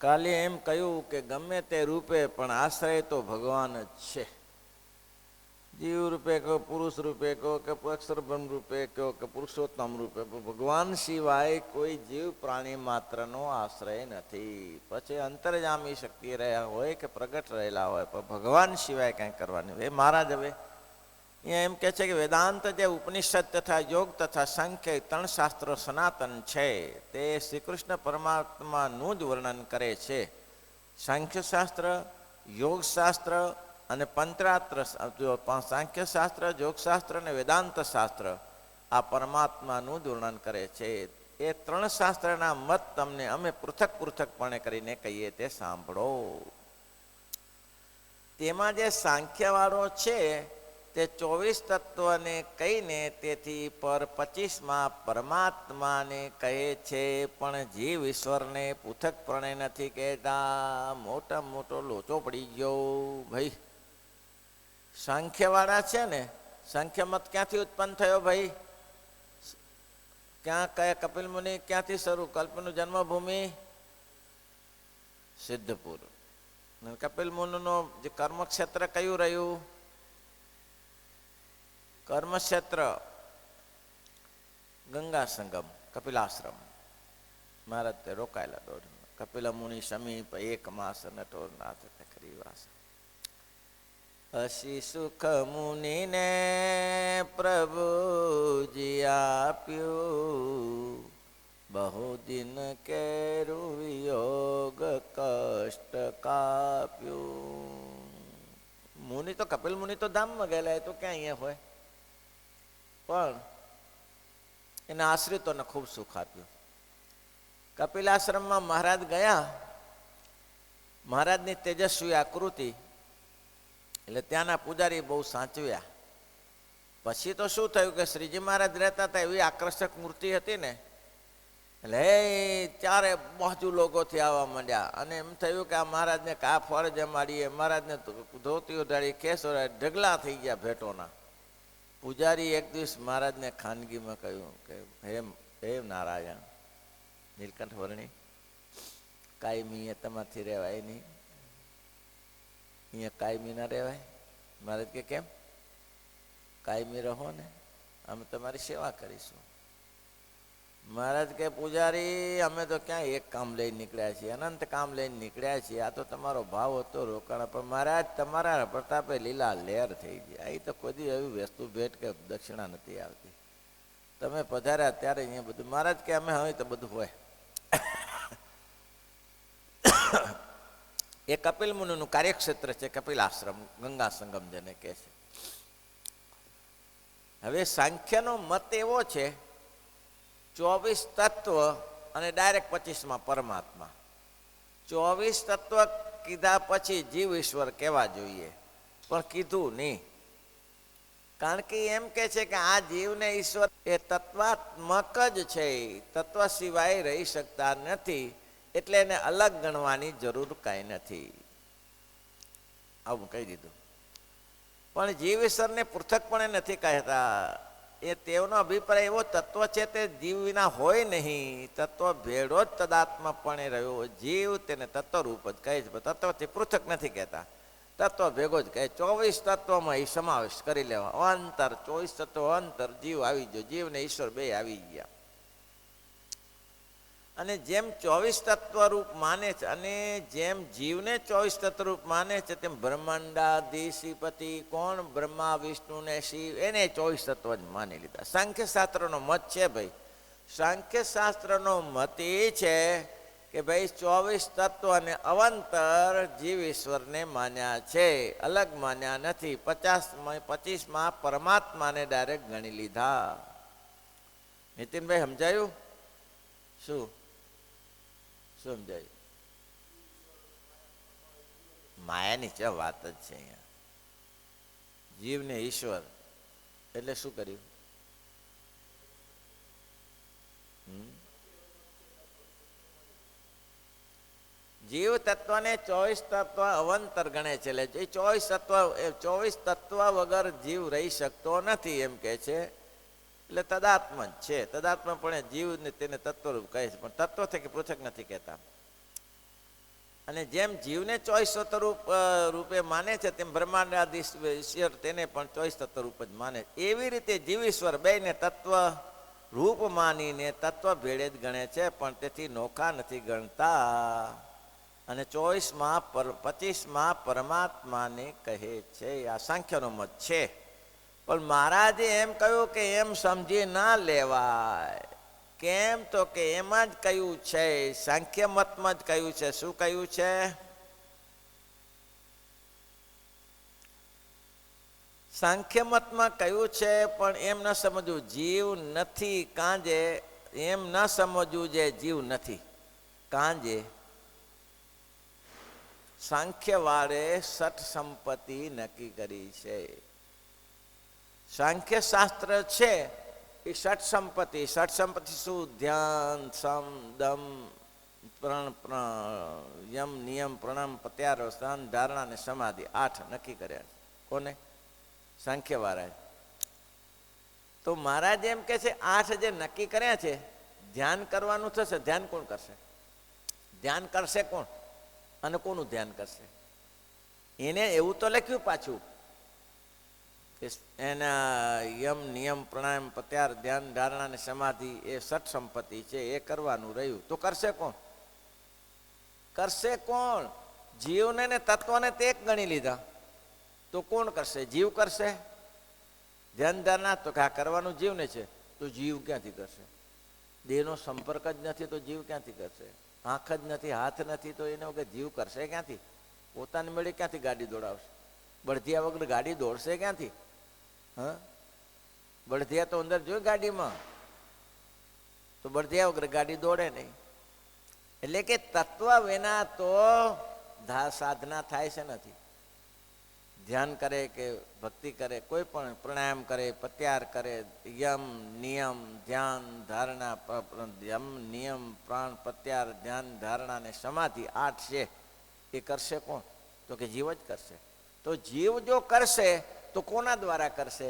કાલે એમ કહ્યું કે ગમે તે રૂપે પણ આશ્રય તો ભગવાન જ છે. જીવ રૂપે કહો, પુરુષ રૂપે કહો, કે અક્ષરબ્રહ્મ રૂપે કહો, કે પુરુષોત્તમ રૂપે, ભગવાન સિવાય કોઈ જીવ પ્રાણી માત્રનો આશ્રય નથી. પછી અંતર્જામી શક્તિ રહ્યા હોય કે પ્રગટ રહેલા હોય, પણ ભગવાન સિવાય કંઈ કરવાનું. એ મહારાજ હવે અહીંયા એમ કહે છે કે વેદાંત જે ઉપનિષદ તથા યોગ તથા સાંખ્ય ત્રણ શાસ્ત્રો સનાતન છે તે શ્રી કૃષ્ણ પરમાત્માનું જ વર્ણન કરે છે. સાંખ્યશાસ્ત્ર, યોગશાસ્ત્ર અને પંચરાત્ર, સાંખ્યશાસ્ત્ર, યોગશાસ્ત્ર અને વેદાંત શાસ્ત્ર આ પરમાત્માનું જ વર્ણન કરે છે. એ ત્રણ શાસ્ત્રના મત તમને અમે પૃથક પૃથકપણે કરીને કહીએ તે સાંભળો. તેમાં જે સાંખ્યવાળો છે તે 24 તત્વને કહીને તેથી પર 25માં પરમાત્માને કહે છે, પણ જીવ ઈશ્વરને પૃથકપણે નથી કહેતા. મોટા મોટો લોચો પડી ગયો ભાઈ. સાંખ્યવાળા છે ને, સાંખ્ય મત ક્યાંથી ઉત્પન્ન થયો ભાઈ? ક્યાં કયા કપિલ મુનિ ક્યાંથી શરૂ? કલ્પનું જન્મભૂમિ સિદ્ધપુર. કપિલ મુનિનો જે કર્મક્ષેત્ર કયું રહ્યું? કર્મક્ષેત્ર ગંગા સંગમ, કપિલાશ્રમ. મહારાજ તે રોકાયેલા દોઢ. કપિલ મુનિ સમીપ 1 માસ નટોરનાથ ખરીવાસ. અશી સુખ મુનિને પ્રભુજી આપ્યું, બહુ દિન કેરું વિયોગ કષ્ટ કાપ્યું. મુનિ તો કપિલ મુનિ તો ધામમાં ગયેલા, એ તો ક્યાં અહીંયા હોય? પણ એના આશ્રિતોને ખૂબ સુખ આપ્યું. કપિલાશ્રમમાં મહારાજ ગયા. મહારાજની તેજસ્વી આકૃતિ એટલે ત્યાંના પૂજારી બહુ સાચવ્યા. પછી તો શું થયું કે શ્રીજી મહારાજ રહેતા હતા એવી આકર્ષક મૂર્તિ હતી ને, એટલે ચારે બાજુ લોકોથી આવવા માંડ્યા. અને એમ થયું કે આ મહારાજને કા ફળ જમાડીએ, મહારાજને ધોતી ઉડાડી, કેસ ઉડાડી, ઢગલા થઈ ગયા ભેટોના. પૂજારી એક દિવસ મહારાજને ખાનગીમાં કહ્યું કે હે નારાયણ, નીલકંઠ વર્ણી, કાયમી તમારથી રહેવાય નહીં, અહીંયા કાયમી ના રહેવાય. મહારાજ કે કેમ? કાયમી રહો ને, અમે તમારી સેવા કરીશું. મહારાજ કે પૂજારી, અમે તો ક્યાં એક કામ લઈને નીકળ્યા છીએ, અનંત કામ લઈને નીકળ્યા છીએ. આ તો તમારો ભાવ હતો રોકાણ, પણ મહારાજ તમારા પ્રતાપે લીલા લહેર થઈ ગયા. અહીં તો કોઈ એવી વસ્તુ ભેટ કે દક્ષિણા નથી આવતી. તમે પધાર્યા ત્યારે અહીંયા બધું. મહારાજ કે અમે હવે તો બધું હોય. એ કપિલ મુનિનું કાર્યક્ષેત્ર છે કપિલાશ્રમ, ગંગા સંગમ જેને કહે છે. હવે સાંખ્યનો મત એવો છે 24 તત્વ અને ડાયરેક્ટ 25માં પરમાત્મા. 24 તત્વ કીધા પછી જીવ ઈશ્વર કહેવા જોઈએ, પણ કીધું નહીં. કારણ કે એમ કે છે કે આ જીવને ઈશ્વર એ તત્વાત્મક જ છે, તત્વ સિવાય રહી શકતા નથી, એટલે એને અલગ ગણવાની જરૂર કાંઈ નથી. આવું કહી દીધું. પણ જીવ ઈશ્વરને પૃથકપણે નથી કહેતા. એ તેઓનો અભિપ્રાય એવો, તત્વ છે તે જીવ વિના હોય નહીં, તત્વ ભેળો જ તદાત્મપણે રહ્યો. જીવ તેને તત્વરૂપ જ કહે છે, તત્વથી પૃથક નથી કહેતા, તત્વ ભેગો જ કહે. 24 તત્વમાં એ સમાવેશ કરી લેવા. અંતર 24 તત્વ અંતર જીવ આવી ગયો, જીવ ને ઈશ્વર બે આવી ગયા. અને જેમ 24 તત્વરૂપ માને છે, અને જેમ જીવને 24 તત્વરૂપ માને છે, તેમ બ્રહ્માંડાધિપતિ કોણ? બ્રહ્મા, વિષ્ણુ ને શિવ, એને 24 તત્વ જ માની લીધા. સાંખ્યશાસ્ત્રનો મત છે ભાઈ. સાંખ્યશાસ્ત્રનો મત એ છે કે ભાઈ 24 તત્વ અને અવંતર જીવ ઈશ્વરને માન્યા છે, અલગ માન્યા નથી. 25માં પરમાત્માને ડાયરેક્ટ ગણી લીધા. નીતિનભાઈ સમજાયું? શું સમજાયું? માયાની છે વાત જ છે અહીંયા. જીવને ઈશ્વર એટલે શું કર્યું? જીવ તત્વને 24 તત્વ અવંતર ગણે છે. એટલે 24 તત્વ વગર જીવ રહી શકતો નથી એમ કે છે. એટલે તદાત્મ જ છે. તદાત્મ પણ જીવને તેને તત્વરૂપ કહે છે, પણ તત્વ થકી પૃથક નથી કહેતા. અને જેમ જીવને ચોઈસ સ્વરૂપ રૂપે માને છે તેમ બ્રહ્માંડાધીશ ઈશ્વર તેને પણ ચોઈસ તત્વ રૂપ જ માને. એવી રીતે જીવ ઈશ્વર બેને તત્વ રૂપ માનીને તત્વ ભેળે જ ગણે છે, પણ તેથી નોખા નથી ગણતા. અને 25માં પરમાત્માને કહે છે. આ સાંખ્યનો મત છે. પણ મહારાજે એમ કહ્યું કે એમ સમજી ના લેવાય. કેમ? તો કે એમાં જ કહ્યું છે, સાંખ્ય મતમાં જ કહ્યું છે. શું કહ્યું છે? સાંખ્ય મતમાં કહ્યું છે, પણ એમ ન સમજવું જીવ નથી કાંજે. એમ ન સમજવું જે જીવ નથી કાંજે. સાંખ્ય વાળે સઠ સંપત્તિ નક્કી કરી છે. સાંખ્ય શાસ્ત્ર છે એ ષટ સંપત્તિ શું? ધ્યાન, સમ, દમ, યમ, નિયમ, પ્રણામ, પ્રત્યાહાર, સ્થાન, ધારણા અને સમાધિ 8 નક્કી કર્યા. કોને? સાંખ્ય વાળાએ. તો મહારાજ એમ કે છે 8 જે નક્કી કર્યા છે, ધ્યાન કરવાનું થશે. ધ્યાન કોણ કરશે? ધ્યાન કરશે કોણ? અને કોનું ધ્યાન કરશે? એને એવું તો લખ્યું પાછું એના યમ, નિયમ, પ્રાણાયામ, પ્રત્યાહાર, ધ્યાન, ધારણા અને સમાધિ એ ષટ સંપત્તિ છે. એ કરવાનું રહ્યું. તો કરશે કોણ? કરશે કોણ? જીવને ને તત્વને તે એક ગણી લીધા. તો કોણ કરશે? જીવ કરશે. ધ્યાન ધારણા તો કે આ કરવાનું જીવને છે. તો જીવ ક્યાંથી કરશે? દેહનો સંપર્ક જ નથી તો જીવ ક્યાંથી કરશે? આંખ જ નથી, હાથ નથી તો એને વગર જીવ કરશે ક્યાંથી? પોતાની મેળે ક્યાંથી ગાડી દોડાવશે? બળદિયા વગર ગાડી દોડશે ક્યાંથી? હા, બળદિયા તો અંદર જોઈ ગાડીમાં, તો બળદિયા વગર ગાડી દોડે નહીં. એટલે કે તત્વ વિના તો સાધના થાય છે નથી. ધ્યાન કરે કે ભક્તિ કરે, કોઈ પણ પ્રાણાયામ કરે, પ્રત્યાહાર કરે, યમ, નિયમ, ધ્યાન, ધારણા, યમ, નિયમ, પ્રાણ, પ્રત્યાહાર, ધ્યાન, ધારણા અને સમાધિ 8 છે. એ કરશે કોણ? તો કે જીવ જ કરશે. તો જીવ જો કરશે તો કોના દ્વારા કરશે?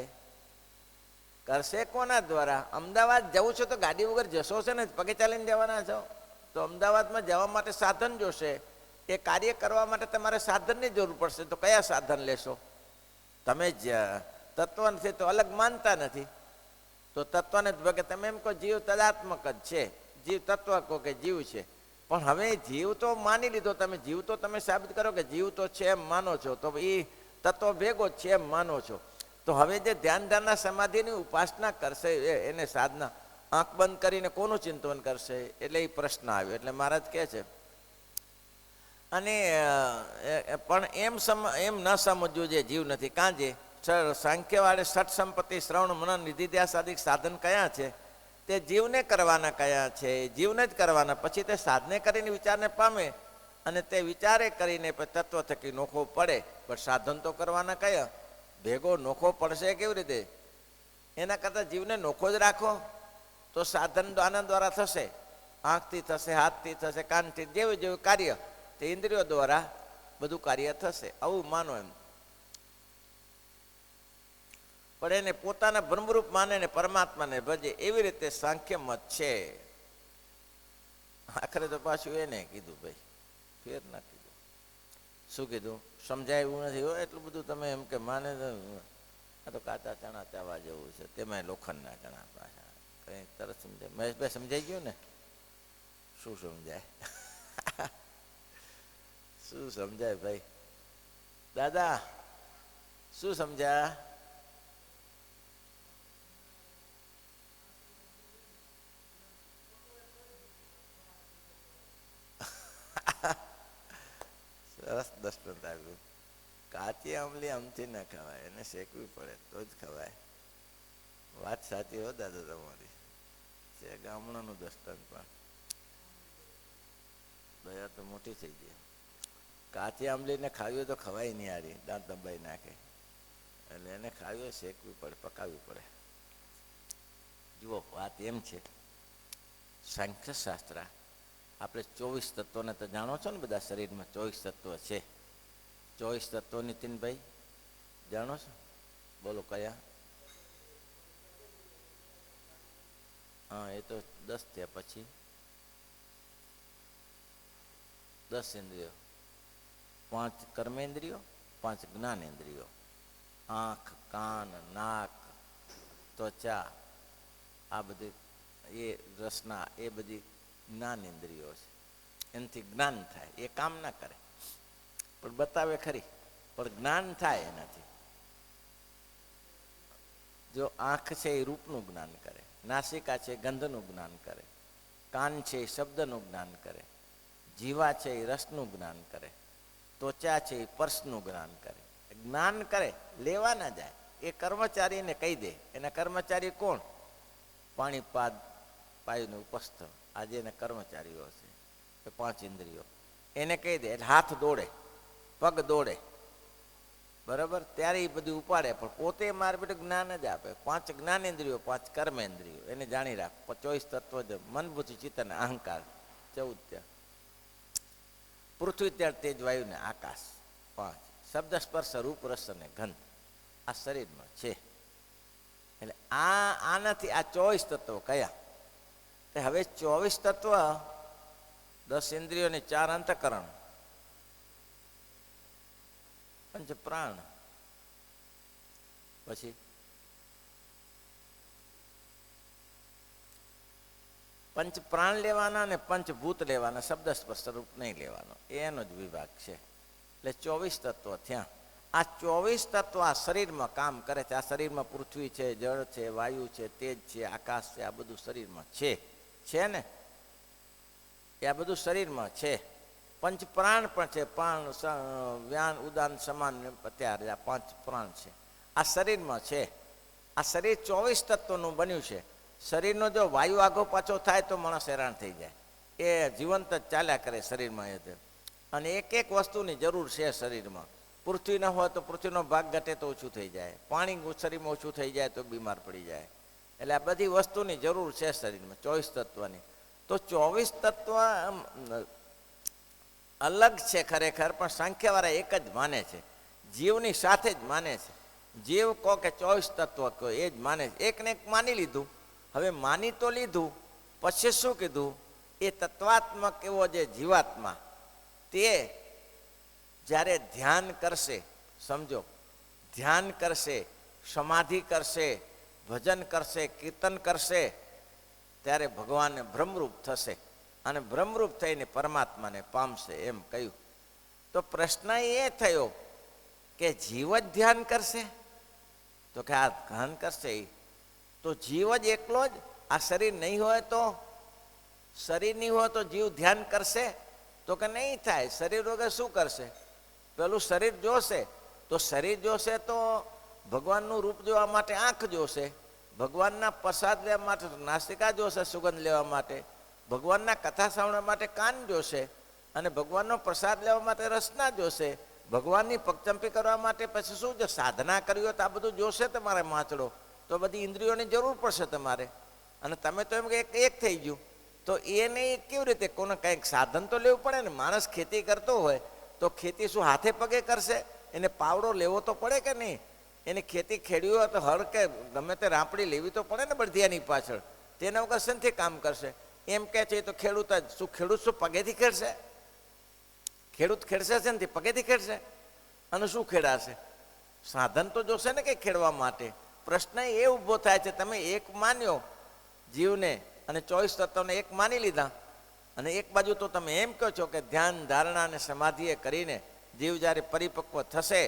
કરશે કોના દ્વારા? અમદાવાદ જવું છે તો ગાડી વગર જશો છે ને? પગે ચાલીને જવાના છો તો અમદાવાદમાં જવા માટે સાધન જોશે. એ કાર્ય કરવા માટે તમારે સાધનની જરૂર પડશે. તો કયા સાધન લેશો? તમે જ તત્વ નથી તો અલગ માનતા નથી. તો તત્વને જ તમે એમ કહો જીવ તદાત્મક જ છે, જીવ તત્વ કહો કે જીવ છે. પણ હવે જીવ તો માની લીધો તમે. જીવ તો તમે સાબિત કરો કે જીવ તો છે એમ માનો છો, તો એ તત્વ ભેગો જ છે એમ માનો છો. તો હવે જે ધ્યાન ધારણા સમાધિની ઉપાસના કરશે એને સાધના આંખ બંધ કરીને કોનું ચિંતન કરશે? એટલે એ પ્રશ્ન આવ્યો. એટલે મહારાજ કહે છે અને પણ એમ ન સમજવું જે જીવ નથી કાંજે. સાંખ્યવાળે ષટ સંપત્તિ, શ્રવણ, મનન, નિધિધ્યાસાદિક સાધન કયા છે? તે જીવને કરવાના કયા છે? જીવને જ કરવાના. પછી તે સાધને કરીને વિચારને પામે અને તે વિચારે કરીને તત્વ થકી નોખો પડે. પણ સાધન તો કરવાના કયા? ભેગો નોખો પડશે કેવી રીતે? એના કરતાં જીવને નોખો જ રાખો તો સાધન આના દ્વારા થશે. આંખથી થશે, હાથથી થશે, કાનથી, જેવું જેવું કાર્ય તે ઇન્દ્રિયો દ્વારા બધું કાર્ય થશે. આવું માનો એમ. પણ એને પોતાના બ્રહ્મરૂપ માને ને પરમાત્માને ભજે, એવી રીતે સાંખ્ય મત છે. આખરે તો પાછું એને કીધું ભાઈ, ફેર ના કીધું. શું કીધું? સમજાય એવું નથી હોય એટલું બધું. તમે એમ કે માને આ તો કાચા ચણા ચાવા જેવું છે, તેમાં લોખંડના ચણા પાછા. કઈ તરત સમજાય. મહેશભાઈ સમજાઈ ગયું ને? શું સમજાય? શું સમજાય ભાઈ? દાદા શું સમજ્યા? સરસ દર્શન આવ્યું. કાચી આંબલી આમથી ના ખવાય, એને શેકવી પડે તો જ ખવાય. વાત સાચી હો દાદા તમારી. છે ગામડાનું દર્શન પણ દયા તો મોટી થઈ ગઈ. કાચી આંબલીને ખાવી તો ખવાય નહીં. હારી દાંત દબાઈ નાખે. એટલે એને ખાવી શેકવી પડે, પકાવવી પડે. જુઓ વાત એમ છે, સાંખ્ય શાસ્ત્ર આપણે 24 તત્વોને તો જાણો છો ને? બધા શરીરમાં 24 તત્વ છે. 24 તત્વો નીતિનભાઈ જાણો છો? બોલો કયા? હા, એ તો 10 થયા. પછી 10 ઇન્દ્રિયો. 5 કર્મેન્દ્રિયો, 5 જ્ઞાનેન્દ્રિયો, આંખ, કાન, નાક, ત્વચા, આ બધી એ રસના એ બધી જ્ઞાનેન્દ્રિયો છે. એનાથી જ્ઞાન થાય. એ કામ ના કરે પણ બતાવે ખરી, પણ જ્ઞાન થાય એનાથી. જો આંખ છે એ રૂપનું જ્ઞાન કરે, નાસિકા છે ગંધનું જ્ઞાન કરે, કાન છે એ શબ્દનું જ્ઞાન કરે, જીવા છે એ રસનું જ્ઞાન કરે, ત્વચા છે એ સ્પર્શનું જ્ઞાન કરે. જ્ઞાન કરે, લેવા ના જાય. એ કર્મચારીને કહી દે. એના કર્મચારી કોણ? પાણીપાદ, પાયુનું ઉપસ્થ, આજે એના કર્મચારીઓ છે, 5 ઇન્દ્રિયો. એને કહી દે એટલે હાથ દોડે, પગ દોડે, બરાબર? ત્યારે એ બધું ઉપાડે. પણ પોતે મારે બધું જ્ઞાન જ આપે. 5 જ્ઞાનેન્દ્રિયો, 5 કર્મેન્દ્રિયો, એને જાણી રાખ. 24 તત્વ જ મન, બુદ્ધિ, ચિત્ત અને અહંકાર. 14 પૃથ્વી, તેજ, તેજ, વાયુ ને આકાશ. 5 શબ્દ, સ્પર્શ, રૂપ, રસ અને ગંધ આ શરીરમાં છે. એટલે આનાથી આ 24 તત્વો કયા? હવે 24 તત્વ, 10 ઇન્દ્રિયો ને 4 અંતઃકરણ, 5 પ્રાણ, પછી 5 પ્રાણ લેવાના ને 5 ભૂત લેવાના, શબ્દ સ્પર્શ રૂપ નહીં લેવાનો. એનો જ વિભાગ છે. એટલે 24 તત્વો થયા. આ 24 તત્વો આ શરીરમાં કામ કરે છે. આ શરીરમાં પૃથ્વી છે, જળ છે, વાયુ છે, તેજ છે, આકાશ છે. આ બધું શરીરમાં છે ને? એ આ બધું શરીરમાં છે. 5 પ્રાણ પણ છે. પ્રાણ, વ્યાન, ઉદાન, સમાન, અત્યારે આ 5 પ્રાણ છે. આ શરીરમાં છે. આ શરીર 24 તત્વોનું બન્યું છે. શરીરનો જો વાયુ આગો પાછો થાય તો માણસ હેરાન થઈ જાય. એ જીવંત જ ચાલ્યા કરે શરીરમાં. એ અને એક એક વસ્તુની જરૂર છે શરીરમાં. પૃથ્વી ન હોય તો પૃથ્વીનો ભાગ ઘટે તો ઓછું થઈ જાય, પાણી શરીરમાં ઓછું થઈ જાય તો બીમાર પડી જાય. એટલે આ બધી વસ્તુની જરૂર છે શરીરમાં 24 તત્વની. તો 24 તત્વ અલગ છે ખરેખર, પણ સંખ્યાવાળા એક જ માને છે. જીવની સાથે જ માને છે. જીવ કહો કે 24 તત્વ કહો એ જ માને છે. એકને એક માની લીધું. હવે માની તો લીધું, પછી શું કીધું? એ તત્વાત્મક એવો જે જીવાત્મા, તે જ્યારે ધ્યાન કરશે, સમજો, ધ્યાન કરશે, સમાધિ કરશે, ભજન કરશે, કીર્તન કરશે, ત્યારે ભગવાનને બ્રહ્મરૂપ થશે અને બ્રહ્મરૂપ થઈને પરમાત્માને પામશે એમ કહ્યું. તો પ્રશ્ન એ થયો કે જીવ જ ધ્યાન કરશે? તો કે આ ધ્યાન કરશે તો જીવ જ એકલો જ? આ શરીર નહીં હોય તો? શરીર નહીં હોય તો જીવ ધ્યાન કરશે? તો કે નહીં થાય. શરીર વગર શું કરશે? પેલું શરીર જોશે. તો શરીર જોશે તો ભગવાનનું રૂપ જોવા માટે આંખ જોશે, ભગવાનના પ્રસાદ લેવા માટે નાસિકા જોશે, સુગંધ લેવા માટે ભગવાનના કથા સાંભળવા માટે કાન જોશે, અને ભગવાનનો પ્રસાદ લેવા માટે રસના જોશે, ભગવાનની પગચંપી કરવા માટે પછી શું જો સાધના કરી હોય તો આ બધું જોશે તમારે માચડો. તો બધી ઇન્દ્રિયોની જરૂર પડશે તમારે. અને તમે તો એમ કે એક થઈ ગયું. તો એને કેવી રીતે? કોને કંઈક સાધન તો લેવું પડે ને. માણસ ખેતી કરતો હોય તો ખેતી શું હાથે પગે કરશે? એને પાવડો લેવો તો પડે કે નહીં? એની ખેતી ખેડવી હોય તો હળ કે ગમે તે રાંપડી લેવી તો પડે ને બળદિયાની પાછળ. તેના વગર શેનથી કામ કરશે? એમ કે છે તો ખેડૂત જ શું? ખેડૂત શું પગેથી ખેડશે? ખેડૂત ખેડશે છે ને પગેથી ખેડશે? અને શું ખેડાશે? સાધન તો જોશે ને કે ખેડવા માટે. પ્રશ્ન એ ઊભો થાય છે, તમે એક માન્યો જીવને અને 24 તત્વને એક માની લીધા, અને એક બાજુ તો તમે એમ કહો છો કે ધ્યાન, ધારણા અને સમાધિએ કરીને જીવ જ્યારે પરિપક્વ થશે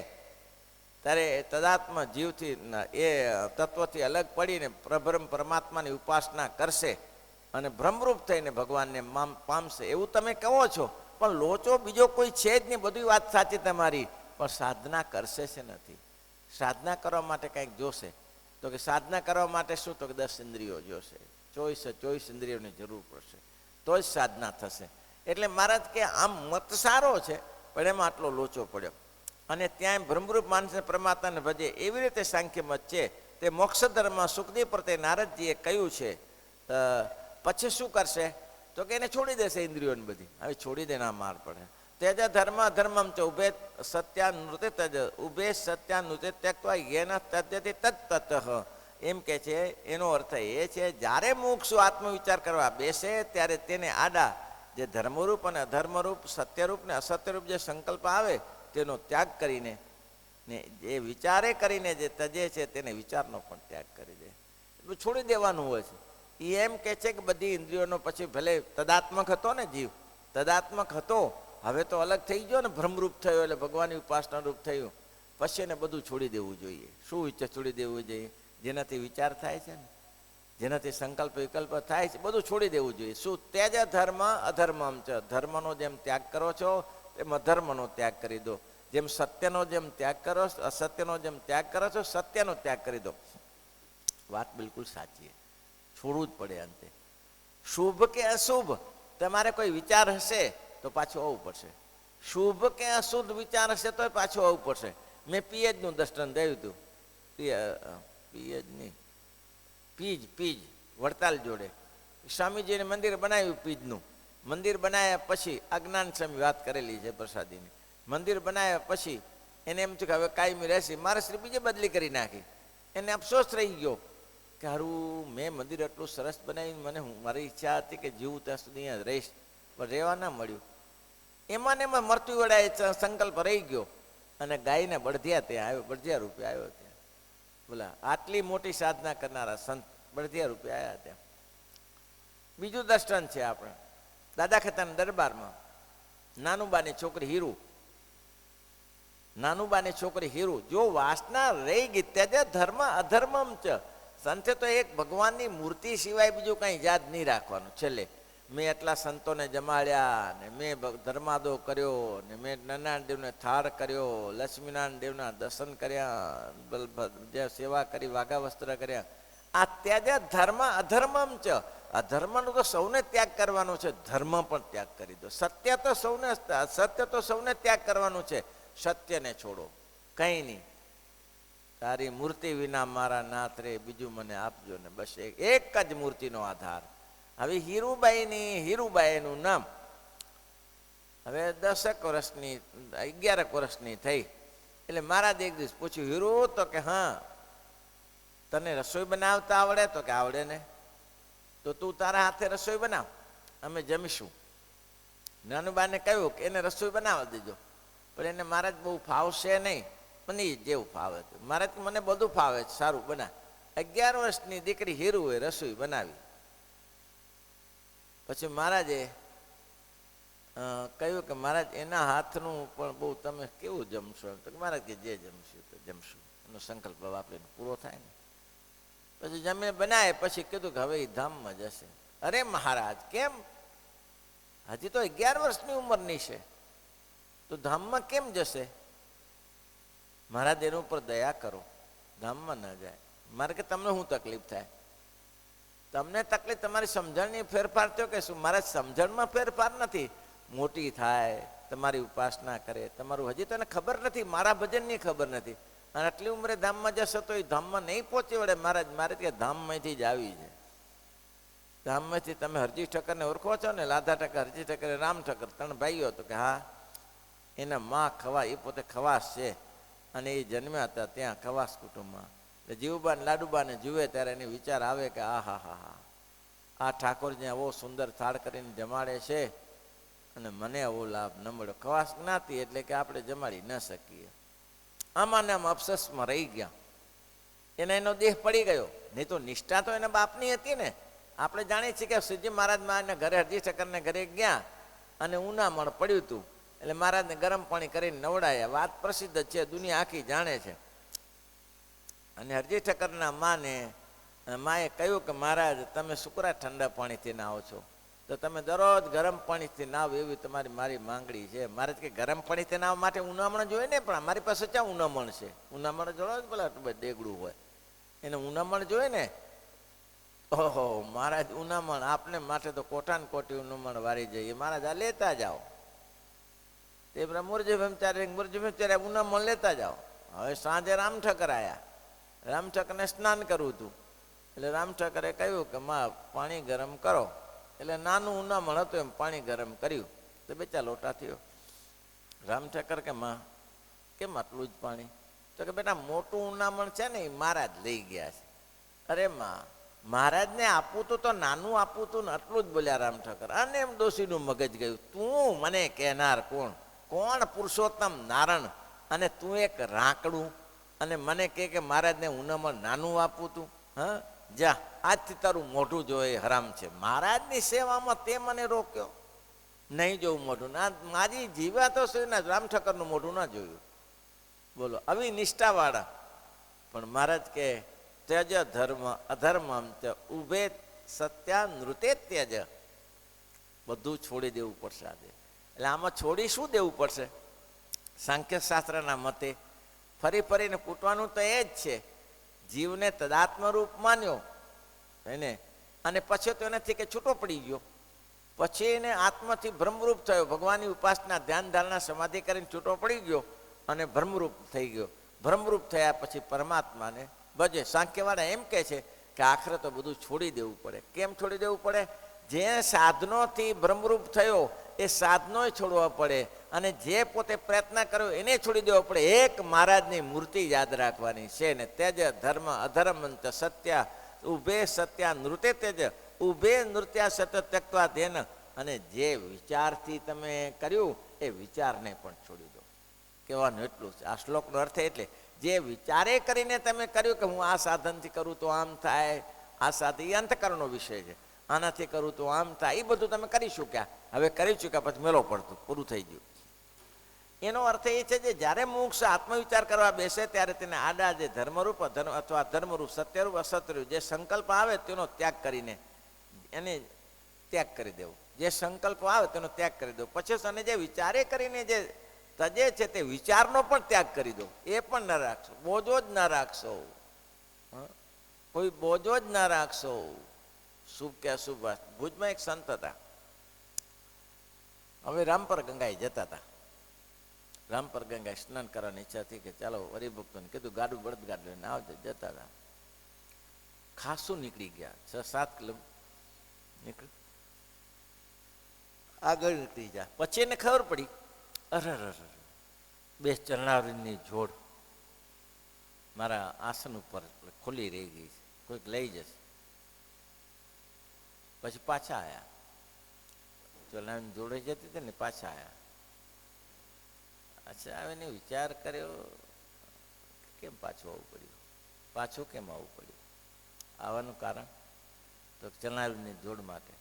ત્યારે તદાત્મ જીવથી એ તત્વથી અલગ પડીને પ્રબ્રહ્મ પરમાત્માની ઉપાસના કરશે અને બ્રહ્મરૂપ થઈને ભગવાનને પામશે એવું તમે કહો છો. પણ લોચો બીજો કોઈ છે જ નહીં. બધી વાત સાચી તમારી, પણ સાધના કરશે છે નથી. સાધના કરવા માટે કંઈક જોશે. તો કે સાધના કરવા માટે શું? તો કે 10 ઇન્દ્રિયો જોશે. 24 ઇન્દ્રિયોની જરૂર પડશે તો જ સાધના થશે. એટલે મહારાજ કે આમ મત સારો છે, પણ એમાં આટલો લોચો પડ્યો. અને ત્યાં બ્રહ્મરૂપ માણસને પરમાત્માને ભજે એવી રીતે સાંખ્ય મત છે. તે મોક્ષ ધર્મમાં સુખદેવ પ્રત્યે નારદજીએ કહ્યું છે. પછી શું કરશે? તો કે એને છોડી દેશે ઇન્દ્રિયોને બધી. હવે છોડી દે ના માર પડે. તેજ ધર્મ ધર્મમ છે ઉભે સત્યાનૃતે તજ ઉભે સત્યાનૃતે ત્યક્ત્વા યેન તદ્યતિ તત્તત. એમ કે છે એનો અર્થ એ છે જ્યારે મુક્ષુ આત્મવિચાર કરવા બેસે ત્યારે તેને આડા જે ધર્મરૂપ અને અધર્મરૂપ, સત્યરૂપ ને અસત્યરૂપ જે સંકલ્પ આવે તેનો ત્યાગ કરીને ને જે વિચારે કરીને જે તજે છે તેને વિચારનો પણ ત્યાગ કરી દે, એટલું છોડી દેવાનું હોય છે. એ એમ કહે છે કે બધી ઇન્દ્રિયોનો પછી ભલે તદાત્મક હતો ને જીવ, તદાત્મક હતો, હવે તો અલગ થઈ ગયો ને, ભ્રમરૂપ થયો એટલે ભગવાનની ઉપાસના રૂપ થયું, પછી એને બધું છોડી દેવું જોઈએ. શું છોડી દેવું જોઈએ? જેનાથી વિચાર થાય છે ને, જેનાથી સંકલ્પ વિકલ્પ થાય છે, બધું છોડી દેવું જોઈએ. શું? ત્યાજ ધર્મ અધર્મમ છે. ધર્મનો જેમ ત્યાગ કરો છો તેમ અધર્મનો ત્યાગ કરી દો. જેમ સત્યનો જેમ ત્યાગ કરો, અસત્યનો જેમ ત્યાગ કરો છો, સત્યનો ત્યાગ કરી દો. વાત બિલકુલ સાચી, છોડવું જ પડે અંતે. શુભ કે અશુભ તમારે કોઈ વિચાર હશે તો પાછું આવવું પડશે. શુભ કે અશુભ વિચાર હશે તો પાછું આવવું પડશે. મેં પિયજનું દર્શન દયું હતું, પિયજ નહીં, પીજ વડતાલ જોડે સ્વામીજીને મંદિર બનાવ્યું. પીજનું મંદિર બનાવ્યા પછી અજ્ઞાન સ્વામી વાત કરેલી છે પ્રસાદીની. મંદિર બનાવ્યા પછી એને એમ થયું કે હવે કાયમી રહેશે. મારે શ્રી બીજે બદલી કરી નાખી. એને અફસોસ રહી ગયો કે હારું મેં મંદિર એટલું સરસ બનાવીને મને મારી ઈચ્છા હતી કે જીવું ત્યાં સુધી અહીંયા રહીશ, પણ રહેવા ના મળ્યું. એમાં ને એમાં મરતું વડાય સંકલ્પ રહી ગયો અને ગાયને બળદિયા ત્યાં આવ્યો, બળદિયા રૂપે આવ્યો ત્યાં. બોલા આટલી મોટી સાધના કરનારા સંત બળદિયા રૂપે આવ્યા ત્યાં. બીજું દર્શન છે આપણે દાદા ખેતાના દરબારમાં. નાનુબાની છોકરી હીરુ, નાનુબાની છોકરી હીરુ, જો વાસના રહી ગઈ ત્યાજે ધર્મ અધર્મમ છે. સંતે તો એક ભગવાનની મૂર્તિ સિવાય બીજું કંઈ યાદ નહીં રાખવાનું. છેલ્લે મેં એટલા સંતોને જમાડ્યા ને મેં ધર્માદો કર્યો ને મેં નારાયણ દેવને થાળ કર્યો, લક્ષ્મીનારાયણ દેવના દર્શન કર્યા, જે સેવા કરી, વાઘા વસ્ત્ર કર્યા. આ ત્યાજે ધર્મ અધર્મમ છે. અધર્મનો તો સૌને ત્યાગ કરવાનો છે, ધર્મ પણ ત્યાગ કરી દો. સત્ય તો સૌને ત્યાગ કરવાનું છે, સત્યને છોડો. કંઈ નહીં, તારી મૂર્તિ વિના મારા નાથ રે, બીજું મને આપજો ને, બસ એક જ મૂર્તિનો આધાર. હવે હીરુબાઈનું નામ હવે 10 વર્ષની 11 વર્ષની થઈ એટલે મહારાજ એક દિવસ પૂછ્યું, હીરુ? તો કે હા. તને રસોઈ બનાવતા આવડે? તો કે આવડે ને. તો તું તારા હાથે રસોઈ બનાવ, અમે જમીશું. નાનુબાને કહ્યું કે એને રસોઈ બનાવવા દેજો, પણ એને મહારાજ બહુ ફાવશે નહીં, મને જેવું ફાવે. મહારાજ મને બધું ફાવે છે, સારું બના. 11 વર્ષની દીકરી હીરુએ રસોઈ બનાવી. પછી મહારાજે કહ્યું કે મહારાજ એના હાથનું પણ બહુ તમે કેવું જમશો? તો મહારાજ કે જે જમશું તો જમશું, એનો સંકલ્પ આપણે પૂરો થાય ને. પછી જમીને બનાવે પછી કીધું કે હવે એ ધામમાં જશે. અરે મહારાજ કેમ? હજી તો 11 વર્ષની ઉંમરની છે, તો ધામમાં કેમ જશે? મહારાજ એના ઉપર દયા કરો, ધામમાં ન જાય. મારે કે તમને શું તકલીફ થાય? તમને તકલીફ તમારી સમજણની ફેરફાર થયો કે શું? મારા સમજણમાં ફેરફાર નથી. મોટી થાય, તમારી ઉપાસના કરે, તમારું હજી તને ખબર નથી, મારા ભજનની ખબર નથી, અને આટલી ઉંમરે ધામમાં જશો તો એ ધામમાં નહીં પહોંચી વળે. મહારાજ મારે ત્યાં ધામમાંથી જ આવી છે. ધામમાંથી તમે હરજી ઠક્કરને ઓળખો છો ને? લાધા ઠક્કર, હરજી ઠક્કર, રામ ઠક્કર 3 ભાઈઓ. તો કે હા. એના માં ખવા, એ પોતે ખવાસ છે અને એ જન્મ્યા હતા ત્યાં ખવાસ કુટુંબમાં. જીવબા ને લાડુબાને જુએ ત્યારે એને વિચાર આવે કે આ હા આ ઠાકોરજી આવો સુંદર થાળ કરીને જમાડે છે અને મને આવો લાભ ન મળ્યો. ખવાસ જ્ઞાતિ એટલે કે આપણે જમાડી ન શકીએ. આમાં ને આમ અફસોસમાં રહી ગયા. એનો દેહ પડી ગયો. નહીં તો નિષ્ઠા તો એના બાપની હતી ને. આપણે જાણીએ છીએ કે શ્રીજી મહારાજ માને ઘરે હરજી ઠક્કરને ઘરે ગયા અને ઉનામણ પડ્યું હતું એટલે મહારાજને ગરમ પાણી કરીને નવડાયા. વાત પ્રસિદ્ધ છે, દુનિયા આખી જાણે છે. અને હરજી ઠક્કરના માએ કહ્યું કે મહારાજ તમે શુક્રા ઠંડા પાણીથી નાહો છો, તો તમે દરરોજ ગરમ પાણીથી નાવ એવી મારી માંગણી છે. મહારાજ કે ગરમ પાણીથી નાવ માટે ઉનામણ જોઈએ ને, પણ મારી પાસે ક્યાં ઉનામણ છે? ઉનામણ જોડો જ પેલા દેગડું હોય એને ઉનામણ જોઈએ ને. ઓહો મહારાજ ઉનામણ આપને માટે તો કોટાન કોટી ઉનામણ વારી જઈએ. મહારાજ આ લેતા જાઓ. તે પેલા મુરજી ભેમચારે ઉનામણ લેતા જાઓ. હવે સાંજે રામ ઠક્કર આવ્યા. રામ ઠક્કરને સ્નાન કરવું હતું એટલે રામ ઠક્કરે કહ્યું કે માં પાણી ગરમ કરો. એટલે નાનું ઉનામણ હતું એમ પાણી ગરમ કર્યું તો 2 લોટા થયો. રામ ઠક્કર કે માં કેમ આટલું જ પાણી? તો કે બેટા મોટું ઉનામણ છે ને એ મહારાજ લઈ ગયા છે. અરે માં મહારાજને આપવું તો નાનું આપવું તું ને આટલું જ બોલ્યા રામ ઠાકર. અને એમ ડોશીનું મગજ ગયું, તું મને કહેનાર કોણ? કોણ પુરુષોત્તમ નારાયણ? અને તું એક રાંકડું અને મને કે મહારાજને ઉનામાં નાનું આપવું તું? હા, જા આજથી તારું મોઢું જોઈએ હરામ છે. મહારાજની સેવામાં તે મને રોક્યો, નહીં જોવું મોઢું. ના, મારી જીવા તો શું ના, રામ ઠાકરનું મોઢું ના જોયું. બોલો, આવી નિષ્ઠાવાળા. પણ મહારાજ કે ત્યજ ધર્મ અધર્મમ ઉભે સત્યાનૃતે ત્યજ. બધું છોડી દેવું પડશે આજે. એટલે આમાં છોડી શું દેવું પડશે? સાંખ્ય શાસ્ત્રના મતે ફરી ફરીને પૂટવાનું તો એ જ છે, જીવને તદાત્મરૂપ માન્યો એને, અને પછી તો એનાથી કે છૂટો પડી ગયો. પછી એને આત્માથી બ્રહ્મરૂપ થયો, ભગવાનની ઉપાસના ધ્યાન ધારણા સમાધિ કરીને છૂટો પડી ગયો અને બ્રહ્મરૂપ થઈ ગયો. બ્રહ્મરૂપ થયા પછી પરમાત્માને ભજે. સાંખ્યવાળા એમ કહે છે કે આખરે તો બધું છોડી દેવું પડે. કેમ છોડી દેવું પડે? જે સાધનોથી બ્રહ્મરૂપ થયો એ સાધનોય છોડવા પડે, અને જે પોતે પ્રયત્ન કર્યો એને છોડી દેવો પડે. એક મહારાજની મૂર્તિ યાદ રાખવાની છે ને. તેજ ધર્મ અધર્મ સત્ય ઉભે સત્યા નૃત્ય તેજ ઉભે નૃત્યા સત્ય ત્યક્વા ધેન. અને જે વિચારથી તમે કર્યું એ વિચારને પણ છોડી દો. કહેવાનું એટલું છે. આ શ્લોકનો અર્થ એટલે જે વિચારે કરીને તમે કર્યું કે હું આ સાધનથી કરું તો આમ થાય, આ સાધન એ અંતકરણનો વિષય છે, આનાથી કરું તો આમ થાય, એ બધું તમે કરી ચૂક્યા. હવે કરી ચૂક્યા પછી મેલો પડતું પૂરું થઈ ગયું. એનો અર્થ એ છે કે જ્યારે મોક્ષ આત્મવિચાર કરવા બેસે ત્યારે તેને આડા જે ધર્મરૂપ અથવા ધર્મરૂપ સત્યરૂપ અસત્યરૂપ જે સંકલ્પ આવે તેનો ત્યાગ કરીને એને ત્યાગ કરી દેવો. જે સંકલ્પ આવે તેનો ત્યાગ કરી દેવો. પછી અને જે વિચારે કરીને જે તજે છે તે વિચારનો પણ ત્યાગ કરી દો. એ પણ ન રાખશો, બોજો જ ન રાખશો, કોઈ બોજો જ ન રાખશો. શુભ કે અશુભ વાત. ભુજમાં એક સંત હતા, હવે રામપર ગંગાએ જતા હતા. રામપર ગંગાએ સ્નાન કરવાની ઈચ્છા હતી કે ચાલો હરિભક્તોને કીધું ગાડું બળદ ગાડું લઈને આવજો. જતા હતા, ખાસું નીકળી ગયા, 6-7 કિલોમીટર નીકળી, આગળ નીકળી ગયા. પછી એને ખબર પડી, અરે બે ચરણાવરીની જોડ મારા આસન ઉપર ખુલ્લી રહી ગઈ છે, કોઈક લઈ જશે. પછી પાછા આવ્યા, ચરણાવરીની જોડે જતી હતી ને, પાછા આવ્યા. અચ્છા, આવીને વિચાર કર્યો કેમ પાછું આવવું પડ્યું, પાછું કેમ આવવું પડ્યું? આવવાનું કારણ તો ચરણાવરીની જોડ માટે.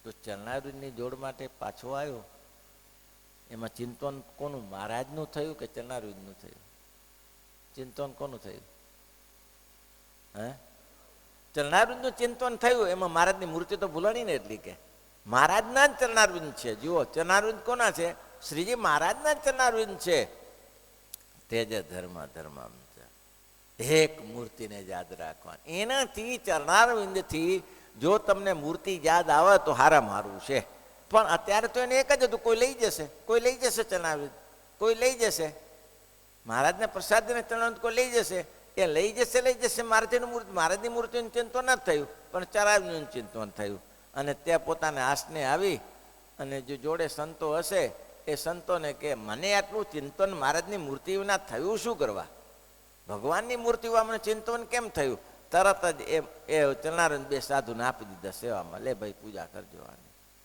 તો ચરણાવરીની જોડ માટે પાછો આવ્યો. એમાં ચિંતન કોનું? મહારાજનું થયું કે ચરણાવરીનું થયું? ચિંતન કોનું થયું? હે, ચરણાવરીનું ચિંતન થયું. એમાં મહારાજની મૂર્તિ તો ભૂલાણી ને, એટલી કે મહારાજના જ ચરણારવિંદ છે. જુઓ, ચરણારવિંદ કોના છે? શ્રીજી મહારાજના જ ચરણારવિંદ છે. તેજ ધર્મ ધર્મ એક મૂર્તિને યાદ રાખવાની. એનાથી ચરણારવિંદથી જો તમને મૂર્તિ યાદ આવે તો હારામાં હારું છે. પણ અત્યારે તો એને એક જ હતું, કોઈ લઈ જશે, કોઈ લઈ જશે ચરણારવિંદ, કોઈ લઈ જશે મહારાજને પ્રસાદને ચરણારવિંદ કોઈ લઈ જશે. એ લઈ જશે મહારાજની મૂર્તિનું ચિંતન ન થયું, પણ ચરણારવિંદનું ચિંતન થયું. અને ત્યાં પોતાના આસને આવી અને જો જોડે સંતો હશે એ સંતોને કે મને આટલું ચિંતન મહારાજની મૂર્તિ વિના થયું શું કરવા? ભગવાનની મૂર્તિ અમને ચિંતન કેમ થયું? તરત જ એ ચરણારવિંદ બે સાધુને આપી દીધા સેવામાં. લે ભાઈ પૂજા કરજો.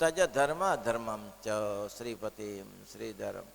તજ ધર્મ ધર્મમ ચ શ્રીપતિ શ્રીધરમ